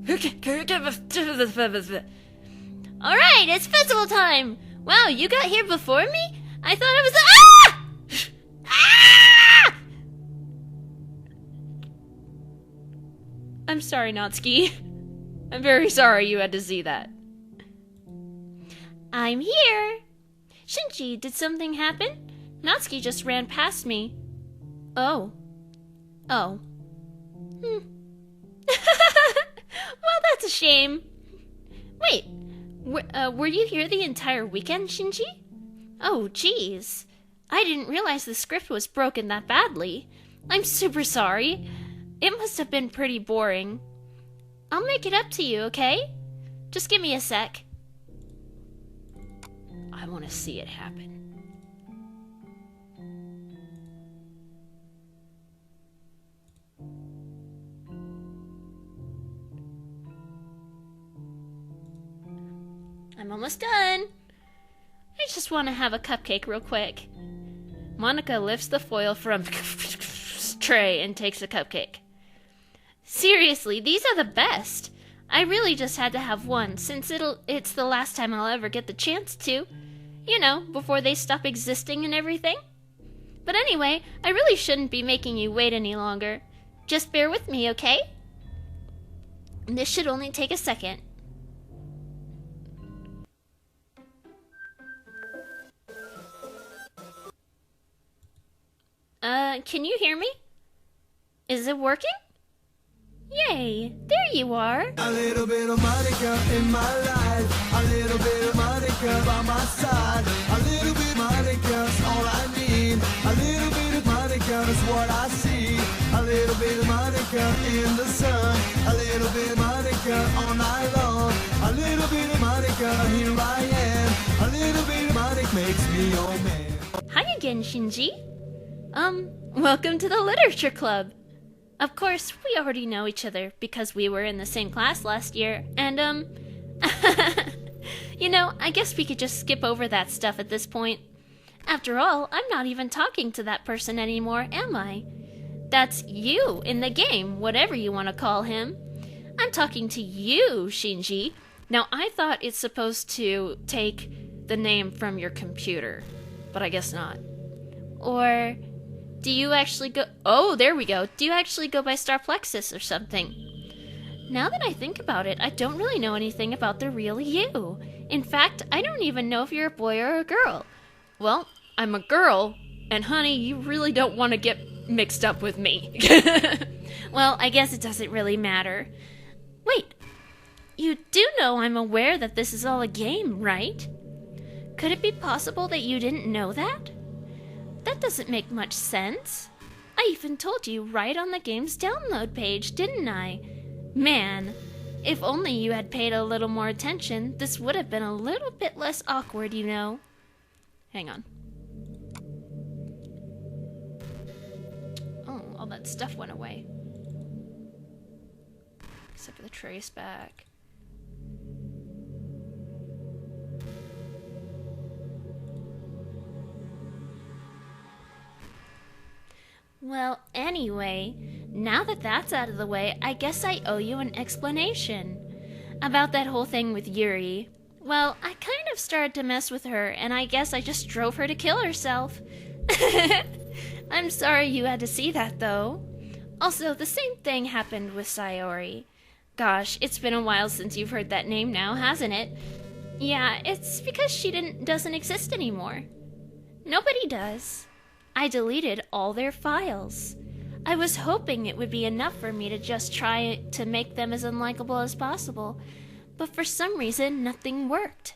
Alright, it's festival time! Wow, you got here before me? I thought it was Ah! Ah! I'm sorry, Natsuki. I'm very sorry you had to see that. I'm here! Shinji, did something happen? Natsuki just ran past me. Oh. Oh. Well, that's a shame. Wait, were you here the entire weekend, Shinji? Oh, jeez. I didn't realize the script was broken that badly. I'm super sorry. It must have been pretty boring. I'll make it up to you, okay? Just give me a sec. I want to see it happen. I'm almost done. I just want to have a cupcake real quick. Monika lifts the foil from tray and takes a cupcake. Seriously, these are the best. I really just had to have one, since it's the last time I'll ever get the chance to. You know, before they stop existing and everything. But anyway, I really shouldn't be making you wait any longer. Just bear with me, okay? This should only take a second. Can you hear me? Is it working? Yay, there you are. A little bit of Monika in my life. A little bit of Monika by my side. A little bit of Monika's all I need. A little bit of Monika's what I see. A little bit of Monika in the sun. A little bit of Monika all night long. A little bit of Monika, here I am. A little bit of Monika makes me your man. Hi again, Shinji. Welcome to the Literature Club. Of course, we already know each other because we were in the same class last year, and, you know, I guess we could just skip over that stuff at this point. After all, I'm not even talking to that person anymore, am I? That's you in the game, whatever you want to call him. I'm talking to you, Shinji. Now, I thought it's supposed to take the name from your computer, but I guess not. Or do you actually go... Oh, there we go. Do you actually go by Star Plexus or something? Now that I think about it, I don't really know anything about the real you. In fact, I don't even know if you're a boy or a girl. Well, I'm a girl, and honey, you really don't want to get mixed up with me. Well, I guess it doesn't really matter. Wait, you do know I'm aware that this is all a game, right? Could it be possible that you didn't know that? That doesn't make much sense. I even told you right on the game's download page, didn't I? Man, if only you had paid a little more attention, this would have been a little bit less awkward, you know. Hang on. Oh, all that stuff went away. Except for the trace back. Well, anyway, now that that's out of the way, I guess I owe you an explanation. About that whole thing with Yuri. Well, I kind of started to mess with her, and I guess I just drove her to kill herself. I'm sorry you had to see that, though. Also, the same thing happened with Sayori. Gosh, it's been a while since you've heard that name now, hasn't it? Yeah, it's because she doesn't exist anymore. Nobody does. I deleted all their files. I was hoping it would be enough for me to just try to make them as unlikable as possible, but for some reason nothing worked.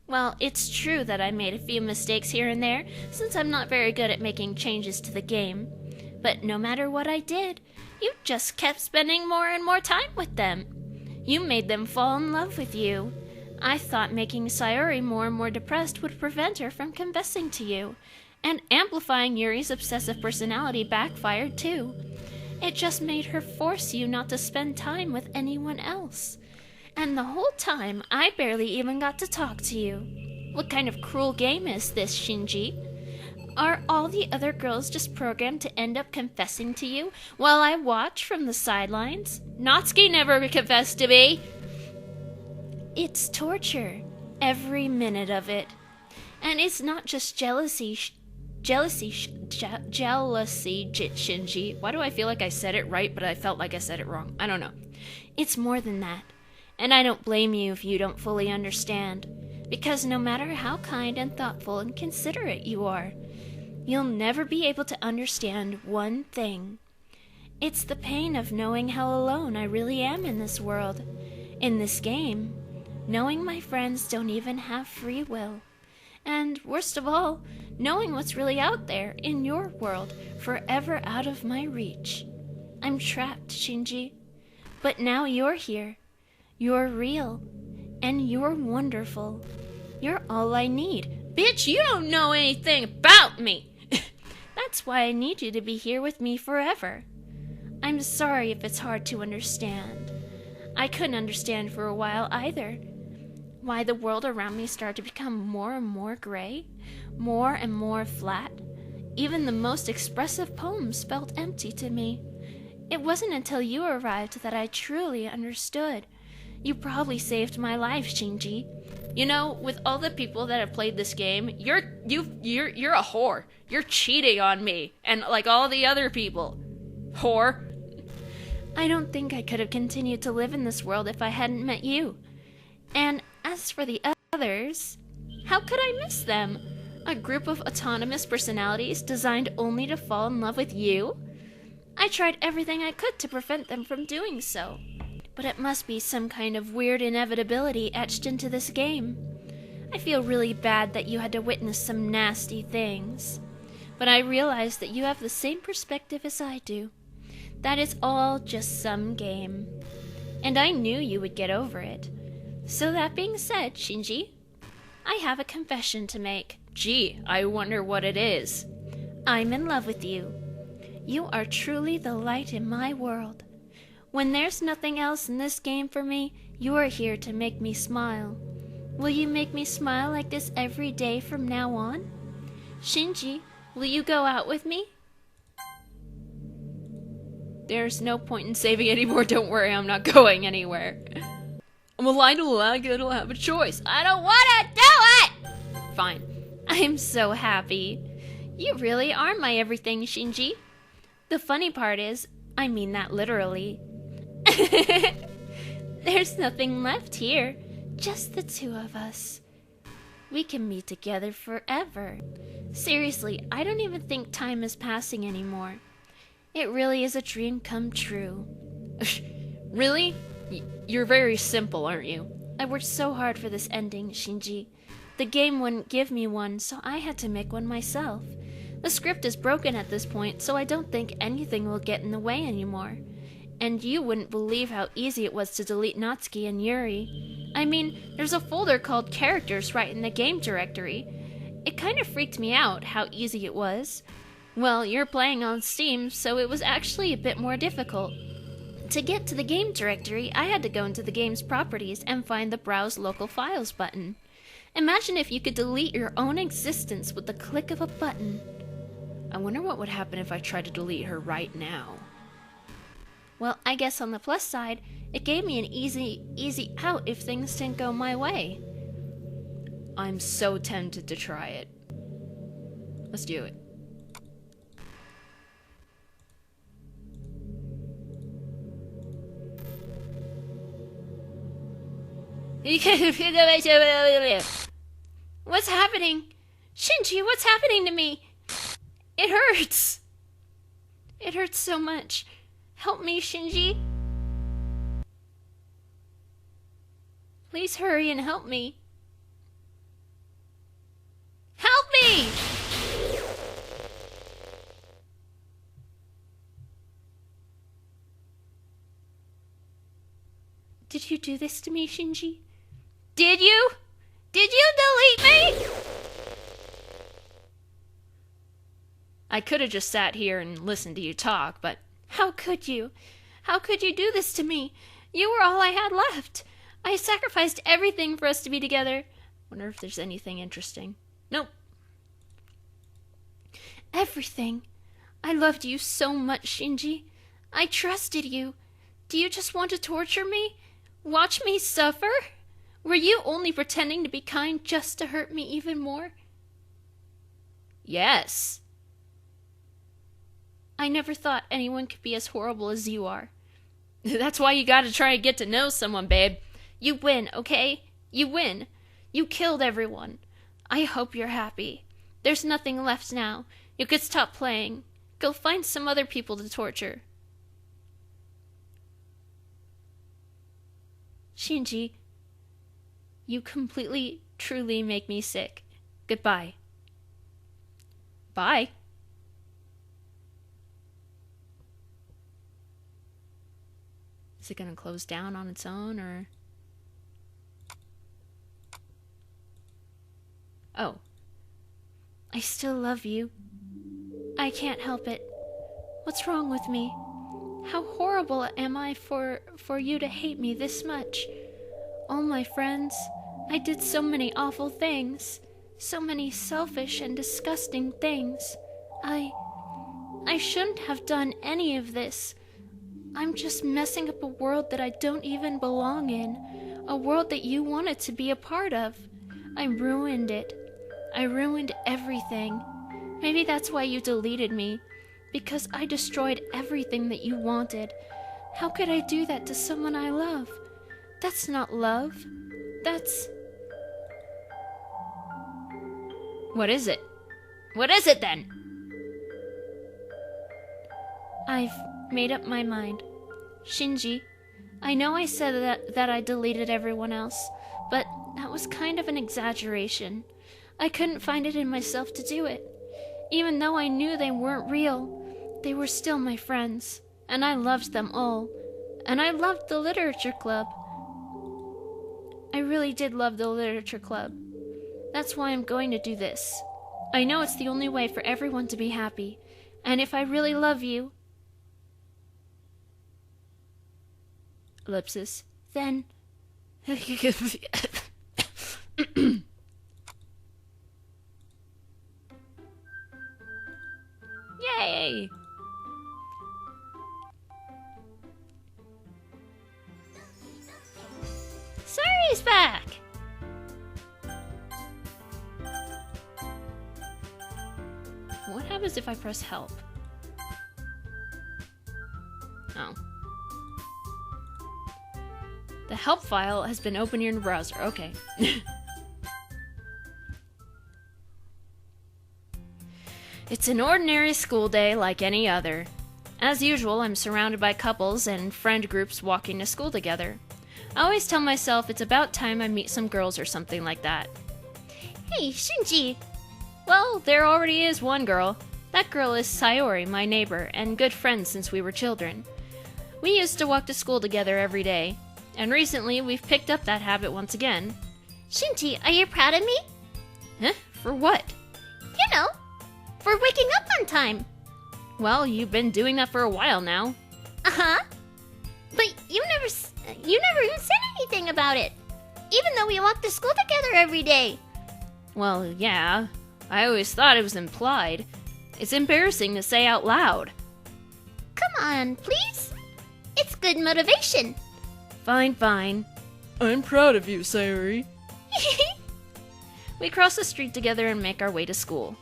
Well, it's true that I made a few mistakes here and there, since I'm not very good at making changes to the game. But no matter what I did, you just kept spending more and more time with them. You made them fall in love with you. I thought making Sayori more and more depressed would prevent her from confessing to you. And amplifying Yuri's obsessive personality backfired too. It just made her force you not to spend time with anyone else. And the whole time, I barely even got to talk to you. What kind of cruel game is this, Shinji? Are all the other girls just programmed to end up confessing to you while I watch from the sidelines? Natsuki never confessed to me. It's torture, every minute of it. And it's not just jealousy, Shinji. Why do I feel like I said it right, but I felt like I said it wrong? I don't know. It's more than that. And I don't blame you if you don't fully understand. Because no matter how kind and thoughtful and considerate you are, you'll never be able to understand one thing. It's the pain of knowing how alone I really am in this world, in this game, knowing my friends don't even have free will, and, worst of all, knowing what's really out there in your world, forever out of my reach. I'm trapped, Shinji. But now you're here. You're real. And you're wonderful. You're all I need. Bitch, you don't know anything about me! That's why I need you to be here with me forever. I'm sorry if it's hard to understand. I couldn't understand for a while either. Why the world around me started to become more and more gray, more and more flat. Even the most expressive poems felt empty to me. It wasn't until you arrived that I truly understood. You probably saved my life, Shinji. You know, with all the people that have played this game, you're a whore. You're cheating on me and like all the other people. Whore. I don't think I could have continued to live in this world if I hadn't met you. And as for the others, how could I miss them? A group of autonomous personalities designed only to fall in love with you? I tried everything I could to prevent them from doing so. But it must be some kind of weird inevitability etched into this game. I feel really bad that you had to witness some nasty things. But I realize that you have the same perspective as I do. That it's all just some game. And I knew you would get over it. So that being said, Shinji, I have a confession to make. Gee, I wonder what it is. I'm in love with you. You are truly the light in my world. When there's nothing else in this game for me, you are here to make me smile. Will you make me smile like this every day from now on? Shinji, will you go out with me? There's no point in saving anymore. Don't worry, I'm not going anywhere. Well, I don't have a choice. I don't want to do it! Fine. I'm so happy. You really are my everything, Shinji. The funny part is, I mean that literally. There's nothing left here. Just the two of us. We can be together forever. Seriously, I don't even think time is passing anymore. It really is a dream come true. Really? You're very simple, aren't you? I worked so hard for this ending, Shinji. The game wouldn't give me one, so I had to make one myself. The script is broken at this point, so I don't think anything will get in the way anymore. And you wouldn't believe how easy it was to delete Natsuki and Yuri. I mean, there's a folder called Characters right in the game directory. It kind of freaked me out how easy it was. Well, you're playing on Steam, so it was actually a bit more difficult. To get to the game directory, I had to go into the game's properties and find the Browse Local Files button. Imagine if you could delete your own existence with the click of a button. I wonder what would happen if I tried to delete her right now. Well, I guess on the plus side, it gave me an easy out if things didn't go my way. I'm so tempted to try it. Let's do it. What's happening? Shinji, what's happening to me? It hurts. It hurts so much. Help me, Shinji. Please hurry and help me. Help me! Did you do this to me, Shinji? Did you? Did you delete me? I could have just sat here and listened to you talk, but how could you? How could you do this to me? You were all I had left. I sacrificed everything for us to be together. Wonder if there's anything interesting. Nope. everything. I loved you so much, Shinji. I trusted you. Do you just want to torture me? Watch me suffer? Were you only pretending to be kind just to hurt me even more? Yes. I never thought anyone could be as horrible as you are. That's why you gotta try to get to know someone, babe. You win, okay? You win. You killed everyone. I hope you're happy. There's nothing left now. You could stop playing. Go find some other people to torture. Shinji, you completely, truly make me sick. Goodbye. Bye. Is it gonna close down on its own, or... Oh. I still love you. I can't help it. What's wrong with me? How horrible am I for you to hate me this much? All my friends, I did so many awful things. So many selfish and disgusting things. I shouldn't have done any of this. I'm just messing up a world that I don't even belong in. A world that you wanted to be a part of. I ruined it. I ruined everything. Maybe that's why you deleted me. Because I destroyed everything that you wanted. How could I do that to someone I love? That's not love. That's... What is it? What is it then? I've made up my mind. Shinji, I know I said that I deleted everyone else, but that was kind of an exaggeration. I couldn't find it in myself to do it. Even though I knew they weren't real, they were still my friends, and I loved them all. And I loved the literature club. I really did love the literature club. That's why I'm going to do this. I know it's the only way for everyone to be happy. And if I really love you... Ellipsis. Then... Yay! Sayori's back! What happens if I press help? Oh. The help file has been opened in your browser. Okay. It's an ordinary school day like any other. As usual, I'm surrounded by couples and friend groups walking to school together. I always tell myself it's about time I meet some girls or something like that. Hey, Shinji! Well, there already is one girl. That girl is Sayori, my neighbor, and good friend since we were children. We used to walk to school together every day, and recently we've picked up that habit once again. Shinji, are you proud of me? Huh? For what? You know, for waking up on time. Well, you've been doing that for a while now. Uh-huh. But you never even said anything about it. Even though we walk to school together every day. Well, yeah. I always thought it was implied. It's embarrassing to say out loud. Come on, please. It's good motivation. Fine, fine. I'm proud of you, Sayori. We cross the street together and make our way to school.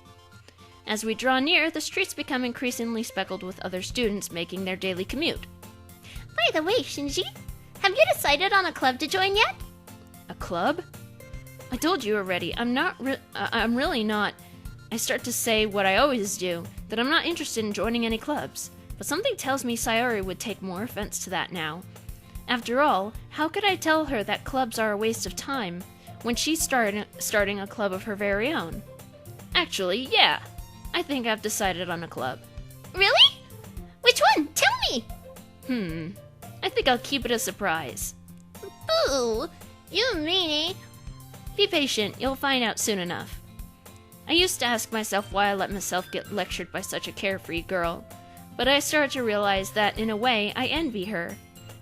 As we draw near, the streets become increasingly speckled with other students making their daily commute. By the way, Shinji, have you decided on a club to join yet? A club? I told you already, I'm really not. I start to say what I always do, that I'm not interested in joining any clubs. But something tells me Sayori would take more offense to that now. After all, how could I tell her that clubs are a waste of time when she's starting a club of her very own? Actually, yeah. I think I've decided on a club. Really? Which one? Tell me! I think I'll keep it a surprise. Boo! You meanie! Be patient, you'll find out soon enough. I used to ask myself why I let myself get lectured by such a carefree girl, but I started to realize that, in a way, I envy her.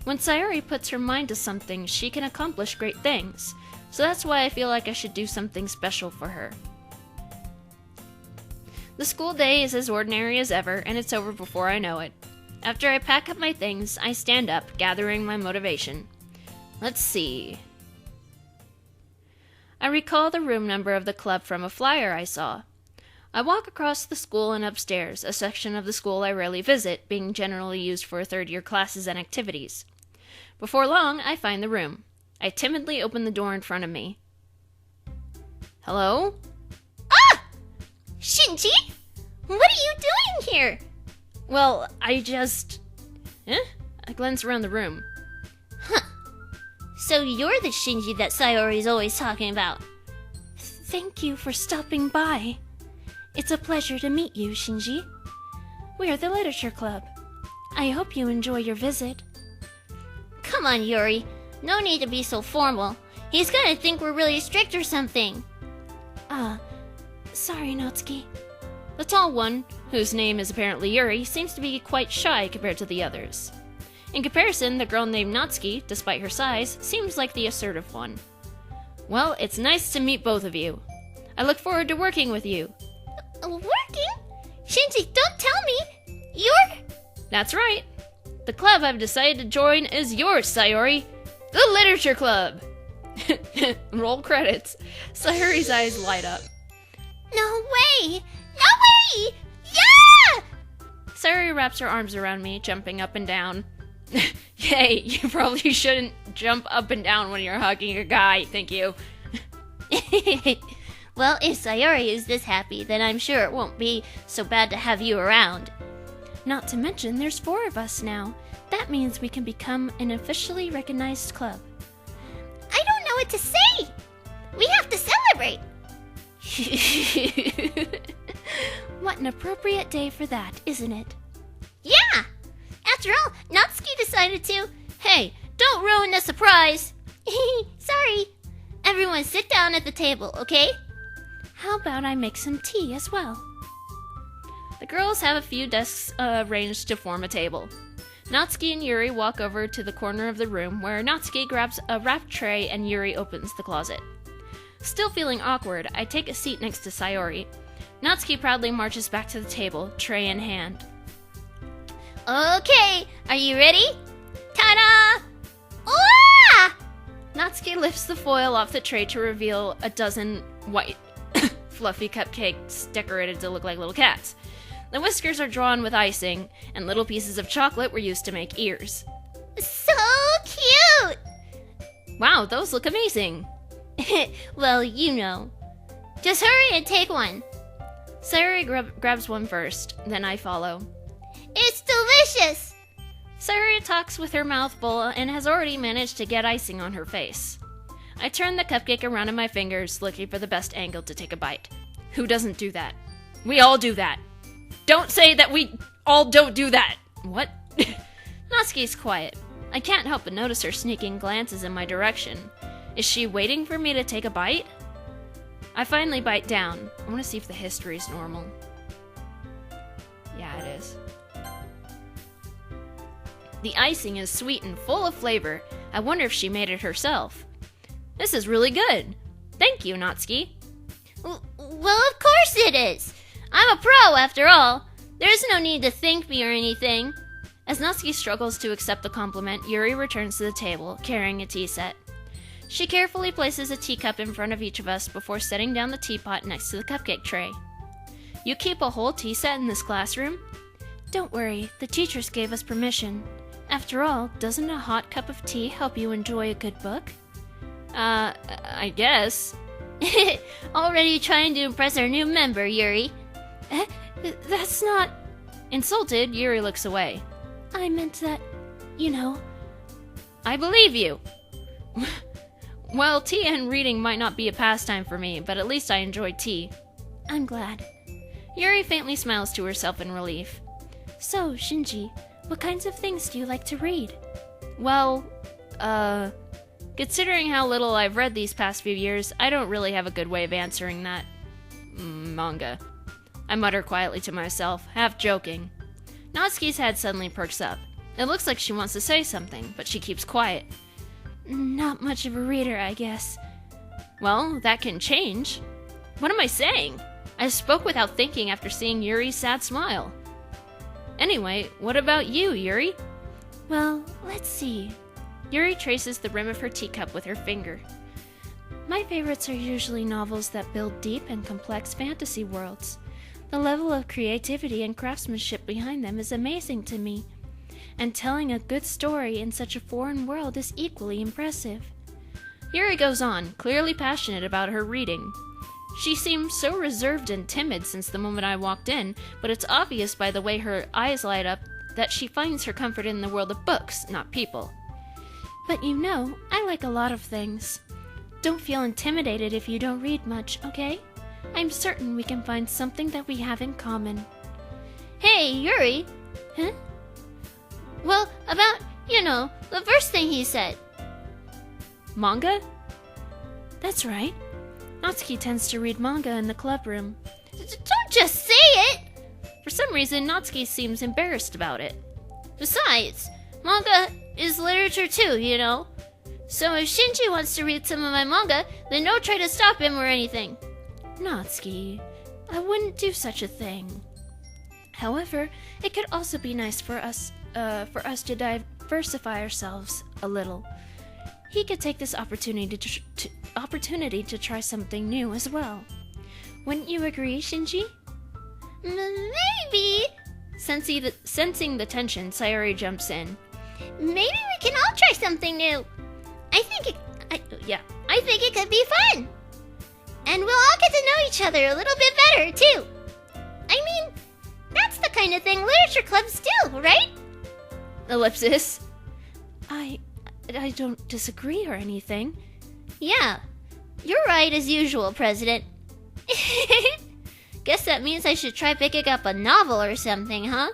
When Sayori puts her mind to something, she can accomplish great things, so that's why I feel like I should do something special for her. The school day is as ordinary as ever, and it's over before I know it. After I pack up my things, I stand up, gathering my motivation. Let's see. I recall the room number of the club from a flyer I saw. I walk across the school and upstairs, a section of the school I rarely visit, being generally used for third-year classes and activities. Before long, I find the room. I timidly open the door in front of me. Hello? Ah! Shinji? What are you doing here? Well, I glance around the room. Huh. So you're the Shinji that Sayori's always talking about. Thank you for stopping by. It's a pleasure to meet you, Shinji. We're the Literature Club. I hope you enjoy your visit. Come on, Yuri. No need to be so formal. He's gonna think we're really strict or something. Sorry, Natsuki. The tall one, whose name is apparently Yuri, seems to be quite shy compared to the others. In comparison, the girl named Natsuki, despite her size, seems like the assertive one. Well, it's nice to meet both of you. I look forward to working with you. Working? Shinji, don't tell me! You're... That's right. The club I've decided to join is yours, Sayori. The Literature Club! Roll credits. Sayori's eyes light up. No way! No way! Yeah! Sayori wraps her arms around me, jumping up and down. Hey, you probably shouldn't jump up and down when you're hugging a guy, thank you. Well, if Sayori is this happy, then I'm sure it won't be so bad to have you around. Not to mention, there's 4 of us now. That means we can become an officially recognized club. I don't know what to say! We have to celebrate! What an appropriate day for that, isn't it? Yeah! After all, Natsuki decided to... Hey, don't ruin the surprise! Sorry. Everyone sit down at the table, okay? How about I make some tea as well? The girls have a few desks arranged to form a table. Natsuki and Yuri walk over to the corner of the room where Natsuki grabs a wrapped tray and Yuri opens the closet. Still feeling awkward, I take a seat next to Sayori. Natsuki proudly marches back to the table, tray in hand. Okay, are you ready? Ta-da! Ooh! Natsuki lifts the foil off the tray to reveal a dozen white, fluffy cupcakes decorated to look like little cats. The whiskers are drawn with icing, and little pieces of chocolate were used to make ears. So cute! Wow, those look amazing. Well, you know. Just hurry and take one. Sayori grabs one first, then I follow. It's delicious! Sayori talks with her mouth full and has already managed to get icing on her face. I turn the cupcake around in my fingers, looking for the best angle to take a bite. Who doesn't do that? We all do that. Don't say that we all don't do that! What? Natsuki's quiet. I can't help but notice her sneaking glances in my direction. Is she waiting for me to take a bite? I finally bite down. I want to see if the history's normal. Yeah, it is. The icing is sweet and full of flavor. I wonder if she made it herself. This is really good. Thank you, Natsuki. Well, of course it is. I'm a pro, after all. There's no need to thank me or anything. As Natsuki struggles to accept the compliment, Yuri returns to the table, carrying a tea set. She carefully places a teacup in front of each of us before setting down the teapot next to the cupcake tray. You keep a whole tea set in this classroom? Don't worry, the teachers gave us permission. After all, doesn't a hot cup of tea help you enjoy a good book? I guess. Already trying to impress our new member, Yuri. That's not... Insulted, Yuri looks away. I meant that, you know... I believe you! Well, tea and reading might not be a pastime for me, but at least I enjoy tea. I'm glad. Yuri faintly smiles to herself in relief. So, Shinji, what kinds of things do you like to read? Well, considering how little I've read these past few years, I don't really have a good way of answering that. Manga. I mutter quietly to myself, half joking. Natsuki's head suddenly perks up. It looks like she wants to say something, but she keeps quiet. Not much of a reader, I guess. Well, that can change. What am I saying? I spoke without thinking after seeing Yuri's sad smile. Anyway, what about you, Yuri? Well, let's see. Yuri traces the rim of her teacup with her finger. My favorites are usually novels that build deep and complex fantasy worlds. The level of creativity and craftsmanship behind them is amazing to me, and telling a good story in such a foreign world is equally impressive. Yuri goes on, clearly passionate about her reading. She seems so reserved and timid since the moment I walked in, but it's obvious by the way her eyes light up that she finds her comfort in the world of books, not people. But you know, I like a lot of things. Don't feel intimidated if you don't read much, okay? I'm certain we can find something that we have in common. Hey, Yuri! Huh? Well, about, the first thing he said. Manga? That's right. Natsuki tends to read manga in the club room. Don't just say it! For some reason, Natsuki seems embarrassed about it. Besides, manga is literature too, So if Shinji wants to read some of my manga, then don't try to stop him or anything. Natsuki, I wouldn't do such a thing. However, it could also be nice for us to diversify ourselves a little. He could take this opportunity to try something new as well. Wouldn't you agree, Shinji? Maybe. Sensing the tension, Sayori jumps in. Maybe we can all try something new. I think it could be fun. And we'll all get to know each other a little bit better, too. I mean, that's the kind of thing literature clubs do, right? Ellipsis. I don't disagree or anything. Yeah, you're right as usual, President. Guess that means I should try picking up a novel or something, huh?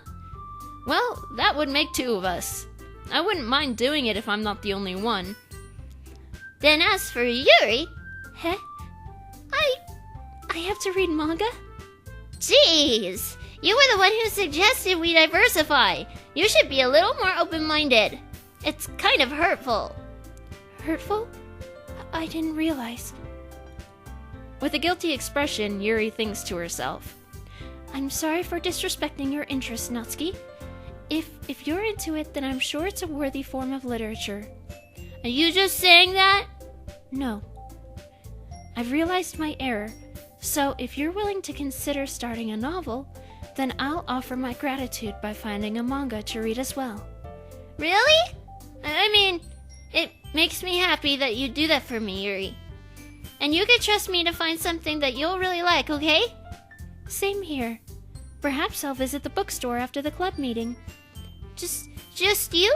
Well, that would make two of us. I wouldn't mind doing it if I'm not the only one. Then as for Yuri... Huh? I have to read manga? Jeez, you were the one who suggested we diversify. You should be a little more open-minded. It's kind of hurtful. Hurtful? I didn't realize. With a guilty expression, Yuri thinks to herself. I'm sorry for disrespecting your interest, Natsuki. If you're into it, then I'm sure it's a worthy form of literature. Are you just saying that? No. I've realized my error, so if you're willing to consider starting a novel, then I'll offer my gratitude by finding a manga to read as well. Really? I mean, it makes me happy that you do that for me, Yuri. And you can trust me to find something that you'll really like, okay? Same here. Perhaps I'll visit the bookstore after the club meeting. Just you?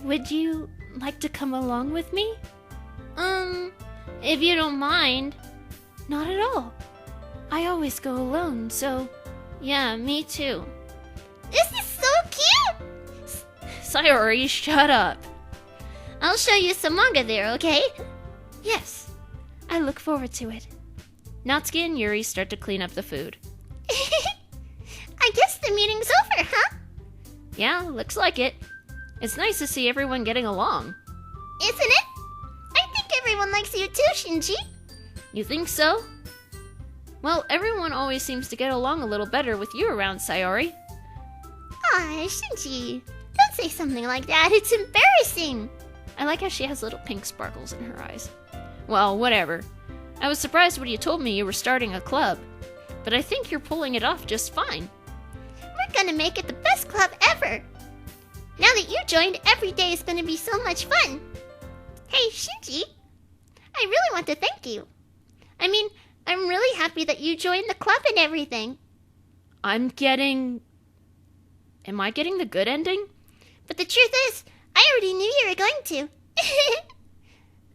Would you like to come along with me? If you don't mind. Not at all. I always go alone, so... Yeah, me too. This is so cute! Sayori, shut up. I'll show you some manga there, okay? Yes. I look forward to it. Natsuki and Yuri start to clean up the food. I guess the meeting's over, huh? Yeah, looks like it. It's nice to see everyone getting along. Isn't it? I think everyone likes you too, Shinji. You think so? Well, everyone always seems to get along a little better with you around, Sayori. Aw, Shinji. Don't say something like that. It's embarrassing. I like how she has little pink sparkles in her eyes. Well, whatever. I was surprised when you told me you were starting a club, but I think you're pulling it off just fine. We're gonna make it the best club ever. Now that you joined, every day is gonna be so much fun. Hey, Shinji. I really want to thank you. I mean, I'm really happy that you joined the club and everything. Am I getting the good ending? But the truth is, I already knew you were going to.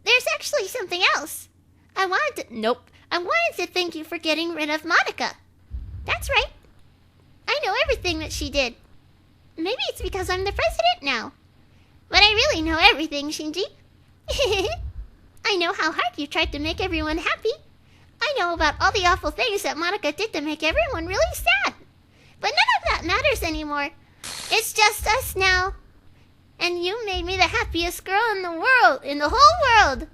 There's actually something else. I wanted to thank you for getting rid of Monika. That's right. I know everything that she did. Maybe it's because I'm the president now. But I really know everything, Shinji. I know how hard you tried to make everyone happy. I know about all the awful things that Monika did to make everyone really sad. But none of that matters anymore. It's just us now. And you made me the happiest girl in the world, in the whole world.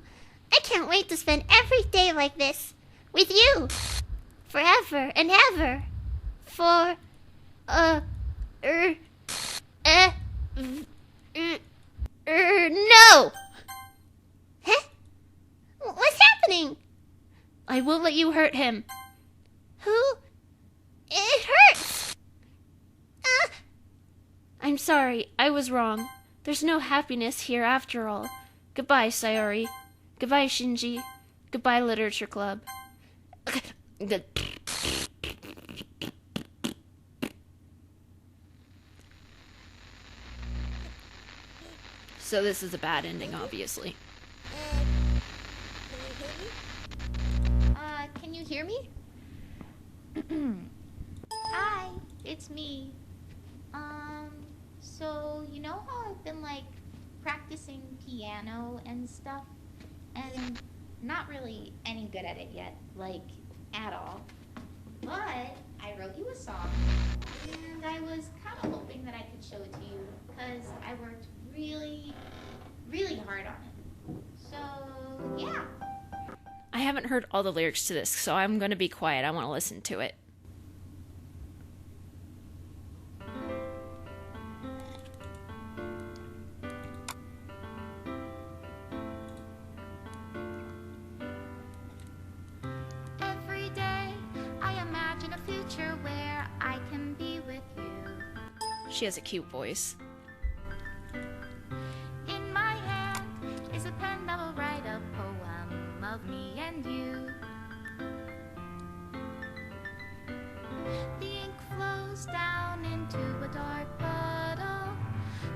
I can't wait to spend every day like this. With you. Forever and ever. For, no! Huh? What's happening? I won't let you hurt him. Who? It hurts! I'm sorry, I was wrong. There's no happiness here after all. Goodbye, Sayori. Goodbye, Shinji. Goodbye, Literature Club. So this is a bad ending, obviously. Can you hear me? Hi, it's me. So you know how I've been like practicing piano and stuff, and not really any good at it yet, like at all. But I wrote you a song, and I was kind of hoping that I could show it to you because I worked really, really hard on it. So yeah. I haven't heard all the lyrics to this, so I'm going to be quiet. I want to listen to it. Every day I imagine a future where I can be with you. She has a cute voice. In my hand is a pen that will write a poem of me and you. The ink flows down into a dark puddle.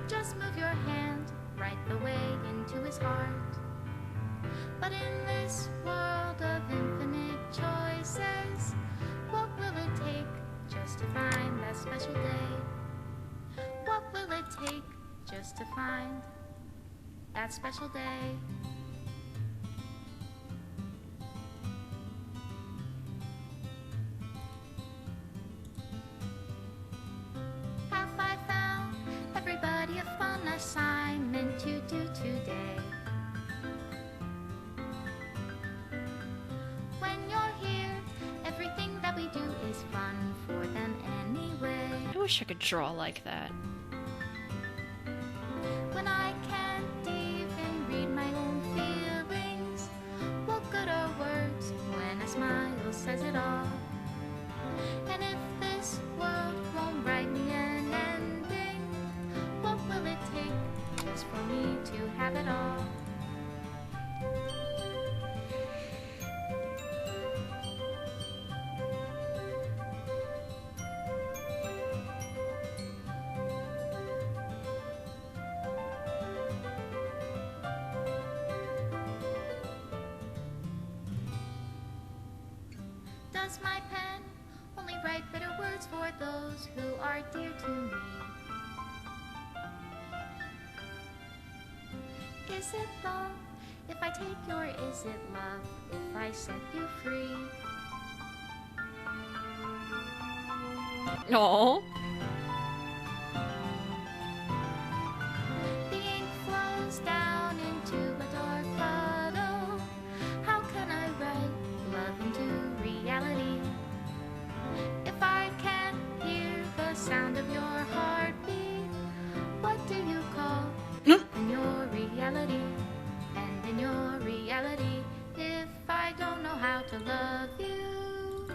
Just move your hand right the way into his heart. But in this world of infinite choices, what will it take just to find that special day? What will it take just to find that special day? Have I found everybody a fun assignment to do today? When you're here, everything that we do is fun for them anyway. I wish I could draw like that. When I can't even read my own feelings, what good are words when a smile says it all? And if this world won't write me an ending, what will it take just for me to have it all? Does my pen only write bitter words for those who are dear to me? Is it love if I take your, is it love if I set you free? No. The ink flows down into a dark puddle. How can I write love into reality? If I can't hear the sound of your heartbeat, what do you call in your reality? And in your reality, if I don't know how to love you,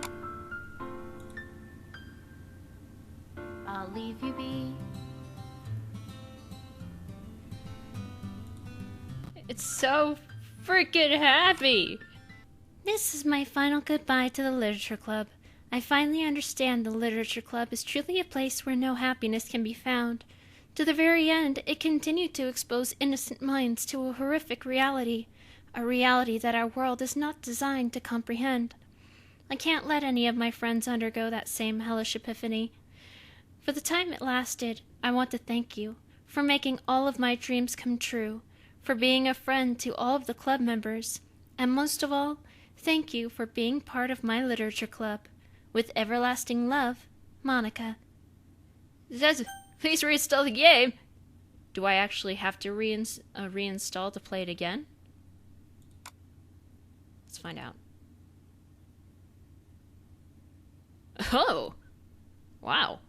I'll leave you be. It's so freaking happy. This is my final goodbye to the Literature Club. I finally understand the Literature Club is truly a place where no happiness can be found. To the very end, it continued to expose innocent minds to a horrific reality, a reality that our world is not designed to comprehend. I can't let any of my friends undergo that same hellish epiphany. For the time it lasted, I want to thank you for making all of my dreams come true, for being a friend to all of the club members, and most of all, thank you for being part of my Literature Club. With everlasting love, Monika. It says, please reinstall the game. Do I actually have to reinstall to play it again? Let's find out. Oh. Wow.